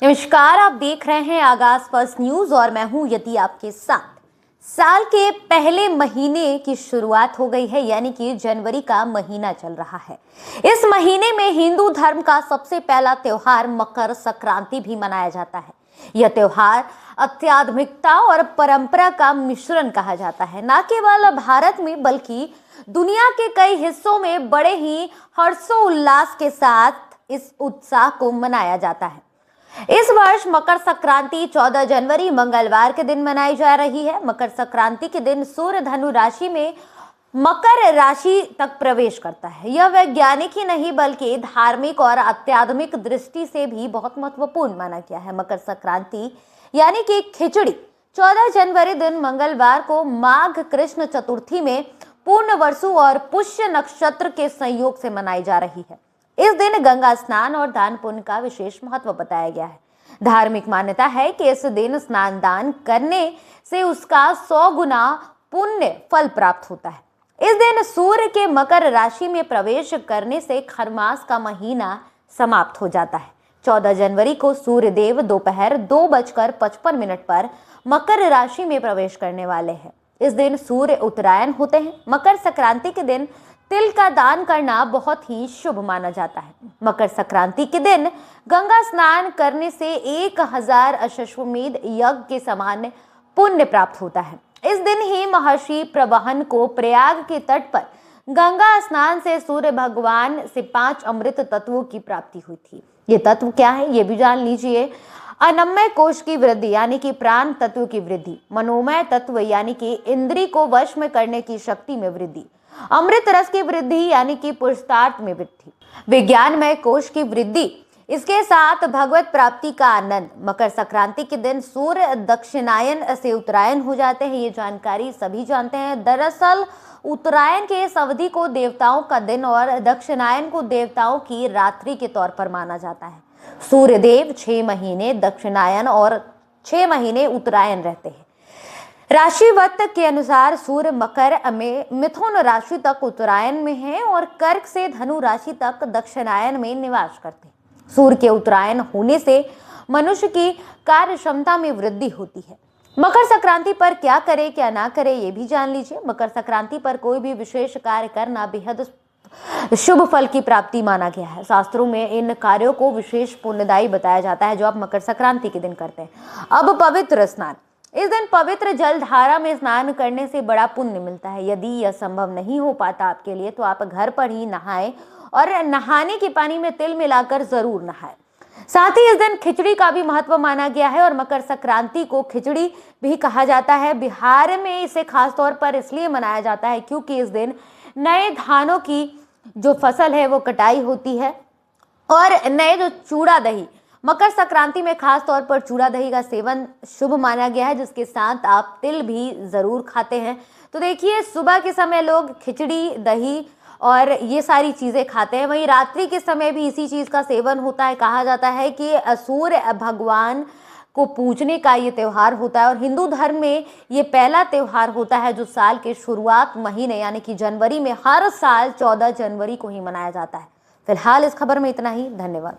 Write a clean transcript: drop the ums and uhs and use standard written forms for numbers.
नमस्कार, आप देख रहे हैं आगाज फर्स्ट न्यूज और मैं हूं यति आपके साथ। साल के पहले महीने की शुरुआत हो गई है, यानी कि जनवरी का महीना चल रहा है। इस महीने में हिंदू धर्म का सबसे पहला त्योहार मकर संक्रांति भी मनाया जाता है। यह त्योहार आध्यात्मिकता और परंपरा का मिश्रण कहा जाता है। न केवल भारत में बल्कि दुनिया के कई हिस्सों में बड़े ही हर्षोल्लास के साथ इस उत्साह को मनाया जाता है। इस वर्ष मकर संक्रांति 14 जनवरी मंगलवार के दिन मनाई जा रही है। मकर संक्रांति के दिन सूर्य धनु राशि में मकर राशि तक प्रवेश करता है। यह वैज्ञानिक ही नहीं बल्कि धार्मिक और आध्यात्मिक दृष्टि से भी बहुत महत्वपूर्ण माना गया है। मकर संक्रांति यानी कि खिचड़ी 14 जनवरी दिन मंगलवार को माघ कृष्ण चतुर्थी में पूर्ण वसु और पुष्य नक्षत्र के संयोग से मनाई जा रही है। इस दिन गंगा स्नान और दान पुण्य का विशेष महत्व बताया गया है। धार्मिक मान्यता है कि इस दिन स्नान दान करने से उसका 100 गुना पुण्य फल प्राप्त होता है। इस दिन सूर्य के मकर राशि में प्रवेश करने से खरमास का महीना समाप्त हो जाता है। 14 जनवरी को सूर्य देव दोपहर 2:55 पर मकर राशि में प्रवेश करने वाले हैं। इस दिन सूर्य उत्तरायण होते हैं। मकर संक्रांति के दिन तिल का दान करना बहुत ही शुभ माना जाता है। मकर संक्रांति के दिन गंगा स्नान करने से 1000 अश्वमेध यज्ञ के समान पुण्य प्राप्त होता है। इस दिन ही महर्षि प्रवहन को प्रयाग के तट पर गंगा स्नान से सूर्य भगवान से 5 अमृत तत्वों की प्राप्ति हुई थी। ये तत्व क्या है ये भी जान लीजिए। अन्नमय कोश की वृद्धि यानी कि प्राण तत्व की वृद्धि, मनोमय तत्व यानी कि इंद्री को वश में करने की शक्ति में वृद्धि, अमृत रस की वृद्धि यानी कि पुरुषार्थ में वृद्धि, विज्ञानमय कोश की वृद्धि, इसके साथ भगवत प्राप्ति का आनंद। मकर संक्रांति के दिन सूर्य दक्षिणायन से उत्तरायण हो जाते हैं। ये जानकारी सभी जानते हैं। दरअसल उत्तरायण के इस अवधि को देवताओं का दिन और दक्षिणायन को देवताओं की रात्रि के तौर पर माना जाता है। सूर्य देव 6 महीने दक्षिणायन और 6 महीने उत्तरायण रहते हैं। राशिवत के अनुसार सूर्य मकर में मिथुन राशि तक उत्तरायण में है और कर्क से धनु राशि तक दक्षिणायन में निवास करते हैं। सूर्य के उत्तरायण होने से मनुष्य की कार्य क्षमता में वृद्धि होती है। मकर संक्रांति पर क्या करे क्या ना करे ये भी जान लीजिए। मकर संक्रांति पर कोई भी विशेष कार्य करना बेहद शुभ फल की प्राप्ति माना गया है। शास्त्रों में इन कार्यों को विशेष पुण्यदायी बताया जाता है जो आप मकर संक्रांति के दिन करते हैं। अब पवित्र स्नान। इस दिन पवित्र जल धारा में स्नान करने से बड़ा पुण्य मिलता है। यदि यह संभव नहीं हो पाता आपके लिए तो आप घर पर ही नहाएं और नहाने के पानी में तिल मिलाकर जरूर नहाएं। साथ ही इस दिन खिचड़ी का भी महत्व माना गया है और मकर संक्रांति को खिचड़ी भी कहा जाता है। बिहार में इसे खास तौर पर इसलिए मनाया जाता है क्योंकि इस दिन नए धानों की जो फसल है वो कटाई होती है और नए जो चूड़ा दही, मकर संक्रांति में खास तौर पर चूड़ा दही का सेवन शुभ माना गया है, जिसके साथ आप तिल भी जरूर खाते हैं। तो देखिए, सुबह के समय लोग खिचड़ी दही और ये सारी चीजें खाते हैं। वहीं रात्रि के समय भी इसी चीज का सेवन होता है। कहा जाता है कि सूर्य भगवान को पूजने का ये त्योहार होता है और हिंदू धर्म में ये पहला त्योहार होता है जो साल के शुरुआत महीने यानी कि जनवरी में हर साल 14 जनवरी को ही मनाया जाता है। फिलहाल इस खबर में इतना ही। धन्यवाद।